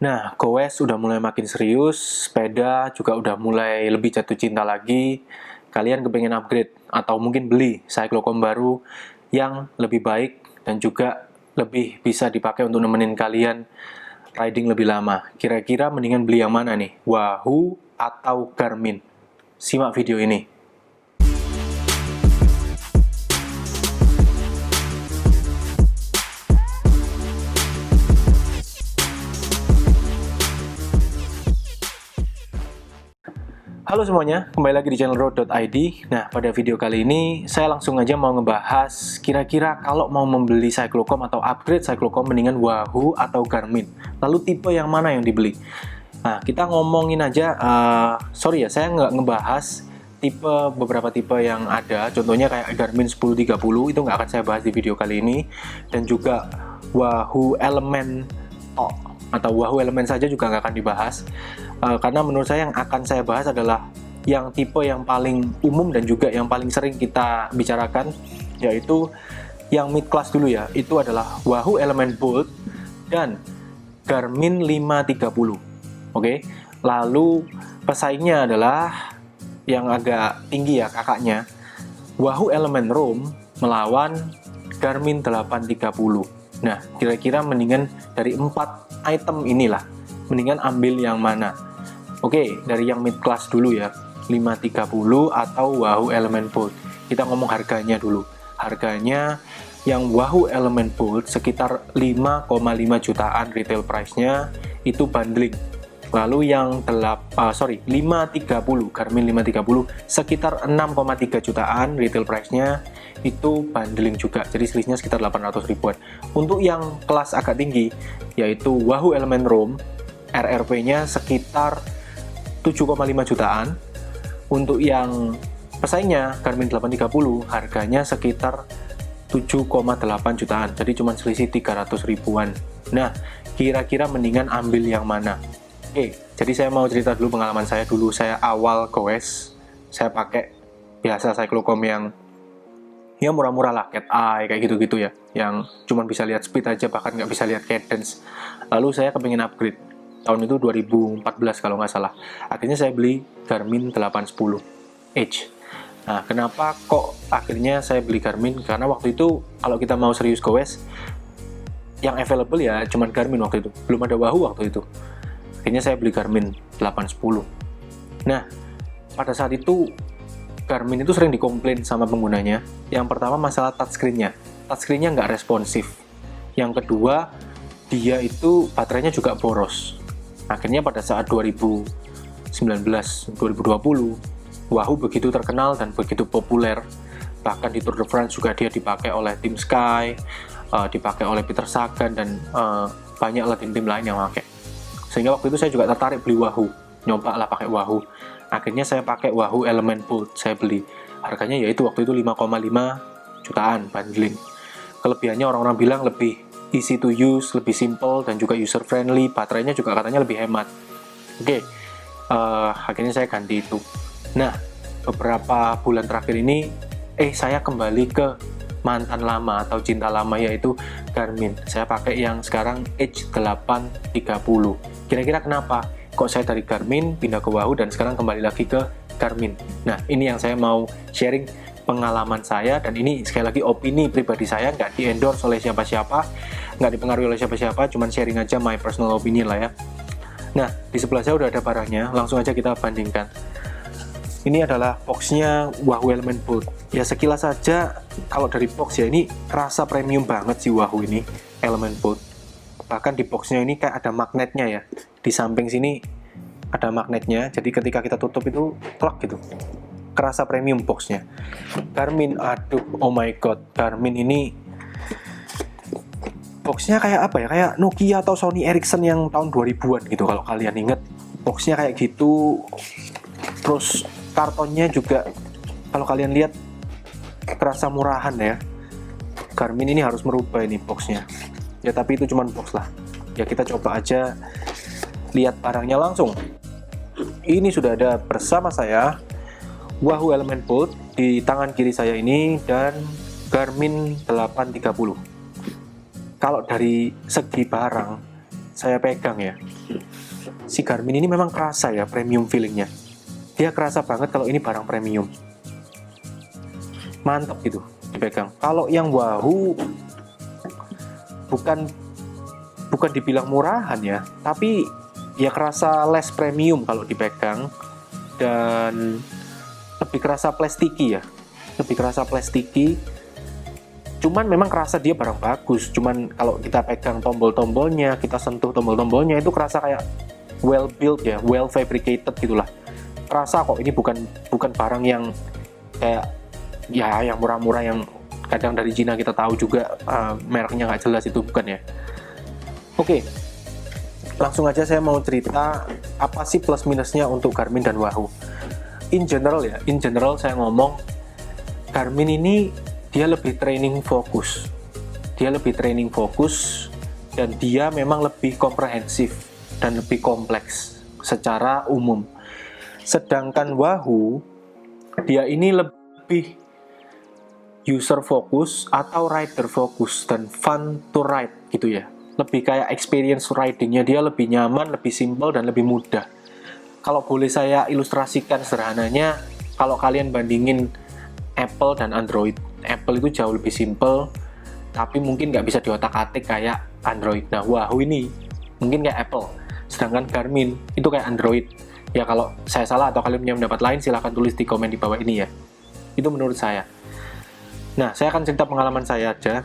Nah, goes udah mulai makin serius, sepeda juga udah mulai lebih jatuh cinta lagi. Kalian kepengen upgrade atau mungkin beli cyclocom baru yang lebih baik dan juga lebih bisa dipakai untuk nemenin kalian riding lebih lama. Kira-kira mendingan beli yang mana nih? Wahoo atau Garmin? Simak video ini. Halo semuanya, kembali lagi di channel road.id. Nah, pada video kali ini saya langsung aja mau ngebahas kira-kira kalau mau membeli cyclocom atau upgrade cyclocom mendingan Wahoo atau Garmin. Lalu tipe yang mana yang dibeli? Nah, kita ngomongin aja, sorry ya, saya nggak ngebahas beberapa tipe yang ada. Contohnya kayak Garmin 1030, itu nggak akan saya bahas di video kali ini. Dan juga Wahoo Element atau Wahoo Element saja juga nggak akan dibahas, karena menurut saya yang akan saya bahas adalah yang tipe yang paling umum dan juga yang paling sering kita bicarakan, yaitu yang mid class dulu ya. Itu adalah Wahoo Element Bold dan Garmin 530. Oke, lalu pesaingnya adalah yang agak tinggi ya, kakaknya Wahoo Element Roam melawan Garmin 830. Nah, kira-kira mendingan dari 4 item inilah, mendingan ambil yang mana? Oke, dari yang mid class dulu ya, 530 atau Wahoo Element Bold. Kita ngomong harganya dulu. Harganya yang Wahoo Element Bold sekitar 5,5 jutaan retail price-nya, itu bundling. Lalu yang 530, Garmin 530 sekitar 6,3 jutaan retail price-nya, itu bundling juga, jadi selisihnya sekitar 800 ribuan. Untuk yang kelas agak tinggi, yaitu Wahoo Element Roam, RRP-nya sekitar 7,5 jutaan. Untuk yang pesaingnya Garmin 830, harganya sekitar 7,8 jutaan, jadi cuma selisih 300 ribuan. Nah, kira-kira mendingan ambil yang mana? Oke, jadi saya mau cerita dulu pengalaman saya dulu. Saya awal goes, saya pakai biasa cyclocom yang ya murah-murah lah, cat eye kayak gitu-gitu ya, yang cuma bisa lihat speed aja, bahkan nggak bisa lihat cadence. Lalu saya kepingin upgrade, tahun itu 2014 kalau nggak salah. Akhirnya saya beli Garmin 810 H. Nah, kenapa kok akhirnya saya beli Garmin? Karena waktu itu kalau kita mau serius goes, yang available ya cuman Garmin waktu itu, belum ada Wahoo waktu itu. Akhirnya saya beli Garmin 810. Nah, pada saat itu Garmin itu sering dikomplain sama penggunanya. Yang pertama masalah touchscreen-nya. Touchscreen-nya nggak responsif. Yang kedua, dia itu baterainya juga boros. Akhirnya pada saat 2019-2020, Wahoo begitu terkenal dan begitu populer. Bahkan di Tour de France juga dia dipakai oleh tim Sky, dipakai oleh Peter Sagan, dan banyaklah tim-tim lain yang pakai. Sehingga waktu itu saya juga tertarik beli Wahoo, nyoba lah pakai Wahoo. Akhirnya saya pakai Wahoo Element Bold, saya beli. Harganya yaitu waktu itu 5,5 jutaan bundling. Kelebihannya orang-orang bilang lebih easy to use, lebih simple, dan juga user friendly. Baterainya juga katanya lebih hemat. Oke, akhirnya saya ganti itu. Nah, beberapa bulan terakhir ini, saya kembali ke mantan lama atau cinta lama, yaitu Garmin. Saya pakai yang sekarang H830. Kira-kira kenapa kok saya dari Garmin pindah ke Wahoo dan sekarang kembali lagi ke Garmin? Nah, ini yang saya mau sharing pengalaman saya, dan ini sekali lagi opini pribadi saya, nggak di-endorse oleh siapa-siapa, nggak dipengaruhi oleh siapa-siapa, cuman sharing aja my personal opinion lah ya. Nah, di sebelah saya udah ada barangnya, langsung aja kita bandingkan. Ini adalah boxnya Wahoo Element Bold. Ya sekilas saja, kalau dari box ya, ini rasa premium banget sih Wahoo ini, Element Bold. Bahkan di boxnya ini kayak ada magnetnya ya. Di samping sini ada magnetnya, jadi ketika kita tutup itu plug gitu. Kerasa premium boxnya. Garmin, aduh, oh my god, Garmin ini boxnya kayak apa ya? Kayak Nokia atau Sony Ericsson yang tahun 2000-an gitu, kalau kalian inget. Boxnya kayak gitu. Terus kartonnya juga, kalau kalian lihat, kerasa murahan ya. Garmin ini harus merubah ini boxnya. Ya tapi itu cuma box lah. Ya kita coba aja lihat barangnya langsung. Ini sudah ada bersama saya Wahoo Element Bold di tangan kiri saya ini, dan Garmin 830. Kalau dari segi barang, saya pegang ya, si Garmin ini memang kerasa ya premium feelingnya. Dia kerasa banget kalau ini barang premium. Mantap gitu dipegang. Kalau yang Wahoo bukan dibilang murahan ya, tapi ya kerasa less premium kalau dipegang, dan lebih kerasa plastiki ya, lebih kerasa plastiki. Cuman memang kerasa dia barang bagus. Cuman kalau kita pegang tombol-tombolnya, kita sentuh tombol-tombolnya, itu kerasa kayak well built ya, well fabricated gitulah. Kerasa kok ini bukan barang yang kayak ya yang murah-murah yang kadang dari Cina kita tahu juga mereknya nggak jelas, itu bukan ya. Oke, langsung aja saya mau cerita apa sih plus minusnya untuk Garmin dan Wahoo. In general saya ngomong Garmin ini dia lebih training fokus, dan dia memang lebih komprehensif dan lebih kompleks secara umum. Sedangkan Wahoo dia ini lebih user focus atau rider focus dan fun to ride gitu ya. Lebih kayak experience ridingnya dia lebih nyaman, lebih simple dan lebih mudah. Kalau boleh saya ilustrasikan sederhananya, kalau kalian bandingin Apple dan Android, Apple itu jauh lebih simple, tapi mungkin nggak bisa diotak-atik kayak Android. Nah, Wahoo ini mungkin kayak Apple, sedangkan Garmin itu kayak Android. Ya kalau saya salah atau kalian punya pendapat lain, silahkan tulis di komen di bawah ini ya. Itu menurut saya. Nah, saya akan cerita pengalaman saya aja.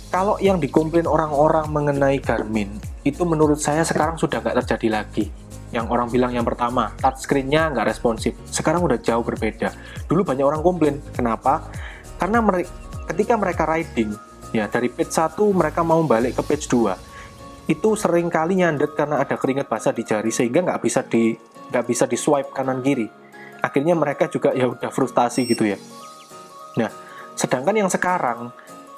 Kalau yang dikomplain orang-orang mengenai Garmin, itu menurut saya sekarang sudah nggak terjadi lagi. Yang orang bilang yang pertama, touchscreen-nya nggak responsif. Sekarang udah jauh berbeda. Dulu banyak orang komplain. Kenapa? Karena ketika mereka riding, ya dari page 1 mereka mau balik ke page 2, itu sering kali nyandet karena ada keringat basah di jari, sehingga nggak bisa di swipe kanan kiri. Akhirnya mereka juga ya udah frustasi gitu ya. Nah, sedangkan yang sekarang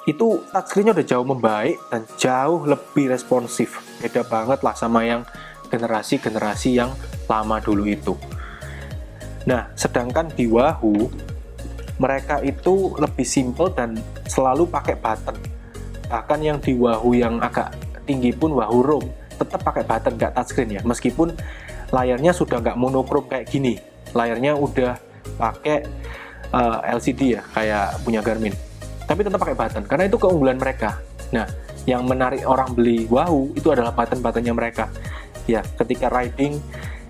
itu touchscreen-nya udah jauh membaik dan jauh lebih responsif. Beda banget lah sama yang generasi yang lama dulu itu. Nah, sedangkan di Wahoo mereka itu lebih simple dan selalu pakai button. Bahkan yang di Wahoo yang agak tinggi pun, Wahoo Roam, tetap pakai button, nggak touchscreen ya. Meskipun layarnya sudah nggak monokrom kayak gini, layarnya udah pakai LCD ya, kayak punya Garmin. Tapi tetap pakai button, karena itu keunggulan mereka. Nah, yang menarik orang beli Wahoo itu adalah button-buttonnya mereka. Ya, ketika riding,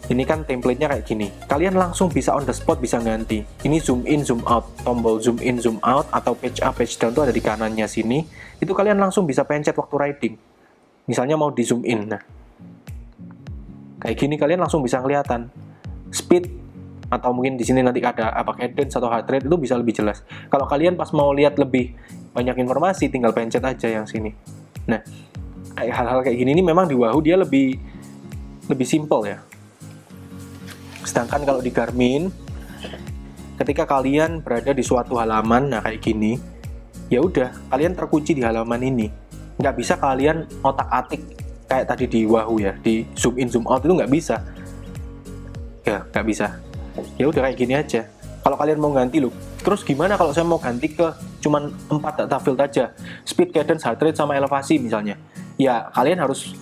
ini kan template-nya kayak gini. Kalian langsung bisa on the spot, bisa ganti. Ini zoom in, zoom out, tombol zoom in, zoom out, atau page up, page down itu ada di kanannya sini. Itu kalian langsung bisa pencet waktu riding. Misalnya mau di zoom in, nah kayak gini kalian langsung bisa kelihatan speed, atau mungkin di sini nanti ada apa cadence atau heart rate, itu bisa lebih jelas. Kalau kalian pas mau lihat lebih banyak informasi, tinggal pencet aja yang sini. Nah, kayak hal-hal kayak gini ini memang di Wahoo dia lebih simple ya. Sedangkan kalau di Garmin, ketika kalian berada di suatu halaman, nah kayak gini, ya udah kalian terkunci di halaman ini. Nggak bisa kalian otak-atik kayak tadi di Wahoo ya, di zoom in zoom out itu nggak bisa ya, nggak bisa. Ya udah kayak gini aja. Kalau kalian mau ganti loh, terus gimana kalau saya mau ganti ke cuman 4 data field aja, speed, cadence, heart rate, sama elevasi misalnya, ya kalian harus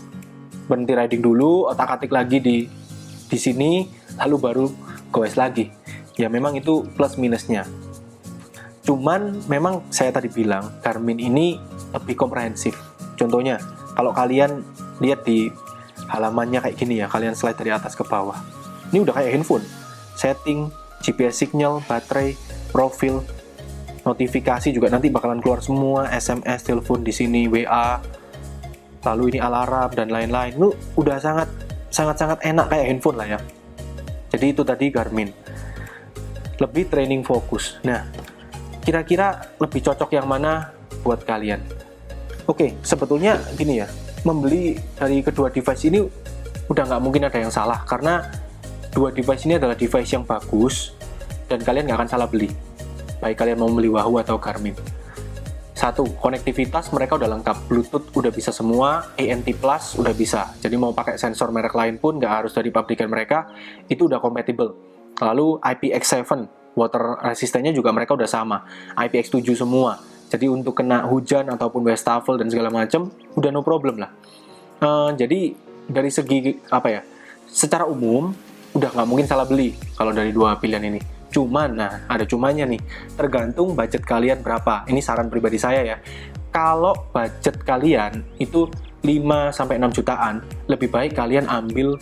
berhenti riding dulu, otak-atik lagi di sini, lalu baru goes lagi. Ya memang itu plus minusnya. Cuman memang saya tadi bilang Garmin ini lebih komprehensif. Contohnya, kalau kalian lihat di halamannya kayak gini ya, kalian slide dari atas ke bawah. Ini udah kayak handphone. Setting, GPS signal, baterai, profil, notifikasi juga nanti bakalan keluar semua, SMS, telepon di sini, WA, lalu ini alarm dan lain-lain. Itu udah sangat enak kayak handphone lah ya. Jadi itu tadi Garmin. Lebih training fokus. Nah, kira-kira lebih cocok yang mana buat kalian? Oke, sebetulnya gini ya, membeli dari kedua device ini udah nggak mungkin ada yang salah, karena dua device ini adalah device yang bagus dan kalian nggak akan salah beli, baik kalian mau beli Wahoo atau Garmin. Satu, konektivitas mereka udah lengkap, Bluetooth udah bisa semua, ANT Plus udah bisa, jadi mau pakai sensor merek lain pun nggak harus dari pabrikan mereka, itu udah compatible. Lalu IPX7, water resistannya juga mereka udah sama, IPX7 semua. Jadi untuk kena hujan ataupun wastafel dan segala macam udah no problem lah. Jadi dari segi apa ya, secara umum udah nggak mungkin salah beli kalau dari dua pilihan ini. Cuman, nah ada cumanya nih, tergantung budget kalian berapa. Ini saran pribadi saya ya. Kalau budget kalian itu 5-6 jutaan, lebih baik kalian ambil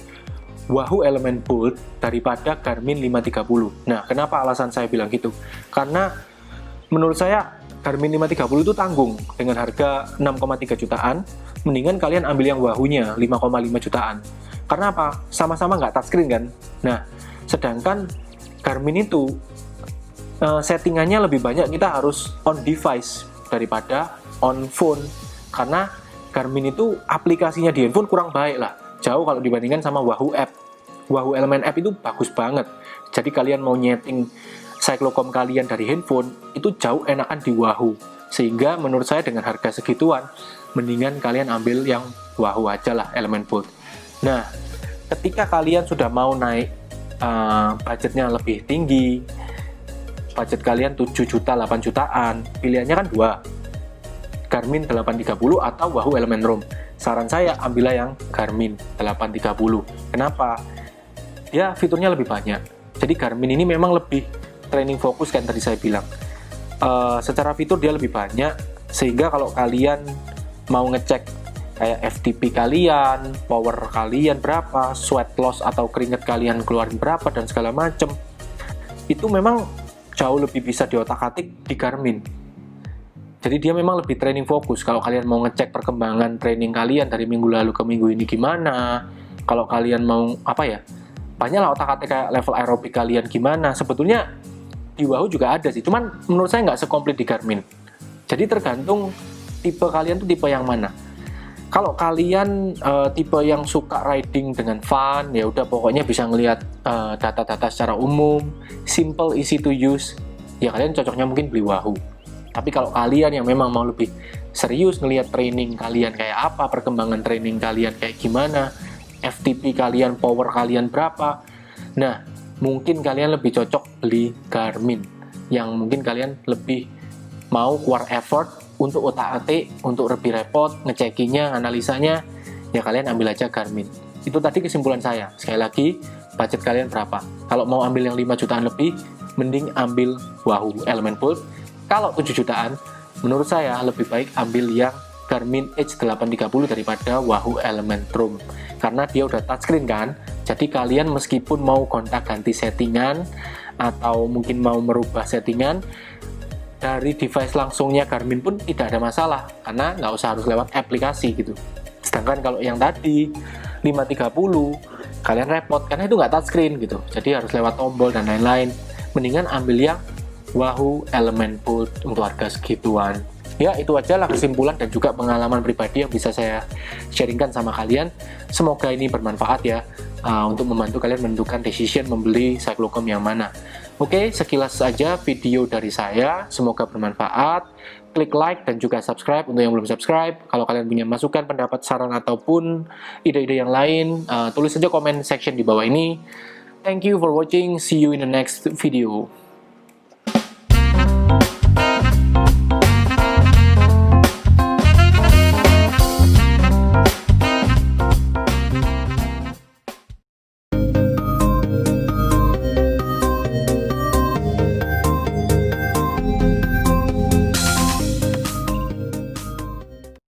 Wahoo Element Bolt daripada Garmin 530. Nah, kenapa alasan saya bilang gitu? Karena menurut saya Garmin 530 itu tanggung dengan harga 6,3 jutaan, mendingan kalian ambil yang Wahoo-nya 5,5 jutaan. Karena apa? Sama-sama nggak touchscreen kan? Nah, sedangkan Garmin itu settingannya lebih banyak kita harus on device daripada on phone, karena Garmin itu aplikasinya di handphone kurang baik lah, jauh kalau dibandingkan sama Wahoo App. Wahoo Element App itu bagus banget, jadi kalian mau nyeting cyclocom kalian dari handphone itu jauh enakan di Wahoo. Sehingga menurut saya dengan harga segituan mendingan kalian ambil yang Wahoo aja lah, Element Bolt. Nah, ketika kalian sudah mau naik budgetnya lebih tinggi, budget kalian 7 juta, 8 jutaan, pilihannya kan dua, Garmin 830 atau Wahoo Element Roam. Saran saya ambillah yang Garmin 830. Kenapa? Dia fiturnya lebih banyak. Jadi Garmin ini memang lebih training fokus kan tadi saya bilang. Secara fitur dia lebih banyak, sehingga kalau kalian mau ngecek kayak FTP kalian, power kalian berapa, sweat loss atau keringat kalian keluarin berapa dan segala macem, itu memang jauh lebih bisa diotak-atik di Garmin. Jadi dia memang lebih training fokus. Kalau kalian mau ngecek perkembangan training kalian dari minggu lalu ke minggu ini gimana, kalau kalian mau apa ya, banyaklah otak-atik kayak level aerobik kalian gimana, sebetulnya di Wahoo juga ada sih, cuman menurut saya nggak sekomplit di Garmin. Jadi tergantung tipe kalian tuh tipe yang mana. Kalau kalian tipe yang suka riding dengan fun, ya udah pokoknya bisa ngelihat data-data secara umum, simple, easy to use, ya kalian cocoknya mungkin beli Wahoo. Tapi kalau kalian yang memang mau lebih serius ngelihat training kalian kayak apa, perkembangan training kalian kayak gimana, FTP kalian, power kalian berapa, nah mungkin kalian lebih cocok beli Garmin, yang mungkin kalian lebih mau keluar effort untuk otak-atik, untuk lebih repot ngecekinya, analisanya, ya kalian ambil aja Garmin. Itu tadi kesimpulan saya. Sekali lagi, budget kalian berapa? Kalau mau ambil yang 5 jutaan lebih, mending ambil Wahoo Element Bolt. Kalau 7 jutaan, menurut saya lebih baik ambil yang Garmin Edge 830 daripada Wahoo Element Roam. Karena dia udah touchscreen kan, jadi kalian meskipun mau gonta-ganti settingan atau mungkin mau merubah settingan dari device langsungnya Garmin pun tidak ada masalah, karena nggak usah harus lewat aplikasi gitu. Sedangkan kalau yang tadi 530 kalian repot karena itu nggak touchscreen gitu, jadi harus lewat tombol dan lain-lain. Mendingan ambil yang Wahoo Element Bolt untuk harga segituan. Ya, itu aja lah kesimpulan dan juga pengalaman pribadi yang bisa saya sharingkan sama kalian. Semoga ini bermanfaat ya, untuk membantu kalian menentukan decision membeli cyclocom yang mana. Oke, sekilas saja video dari saya. Semoga bermanfaat. Klik like dan juga subscribe untuk yang belum subscribe. Kalau kalian punya masukan, pendapat, saran, ataupun ide-ide yang lain, tulis saja komen section di bawah ini. Thank you for watching. See you in the next video.